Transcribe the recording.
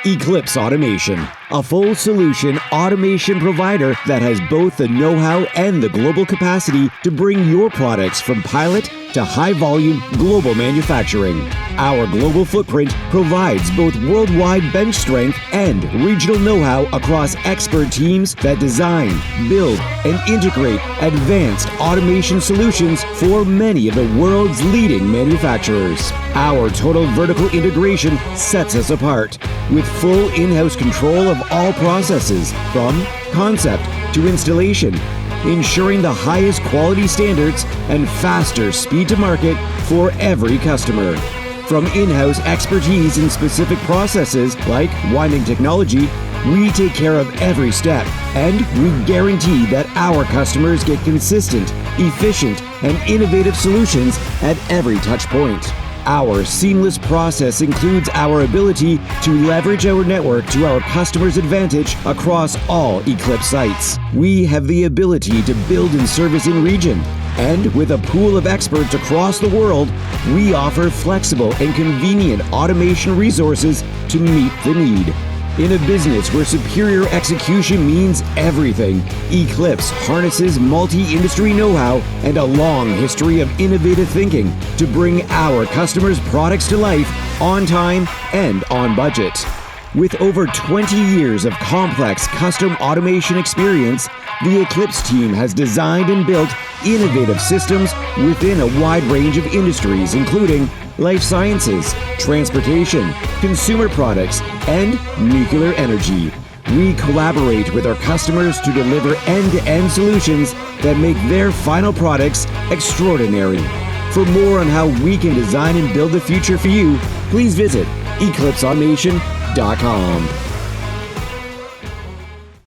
Eclipse Automation, a full solution automation provider that has both the know-how and the global capacity to bring your products from pilot to high-volume global manufacturing. Our global footprint provides both worldwide bench strength and regional know-how across expert teams that design, build, and integrate advanced automation solutions for many of the world's leading manufacturers. Our total vertical integration sets us apart, with full in-house control of all processes, from concept to installation, ensuring the highest quality standards and faster speed to market for every customer. From in-house expertise in specific processes like winding technology, we take care of every step, and we guarantee that our customers get consistent, efficient, and innovative solutions at every touch point. Our seamless process includes our ability to leverage our network to our customers' advantage across all Eclipse sites. We have the ability to build and service in region, and with a pool of experts across the world, we offer flexible and convenient automation resources to meet the need. In a business where superior execution means everything, Eclipse harnesses multi-industry know-how and a long history of innovative thinking to bring our customers' products to life on time and on budget. With over 20 years of complex custom automation experience, the Eclipse team has designed and built innovative systems within a wide range of industries, including life sciences, transportation, consumer products, and nuclear energy. We collaborate with our customers to deliver end-to-end solutions that make their final products extraordinary. For more on how we can design and build the future for you, please visit eclipseautomation.com.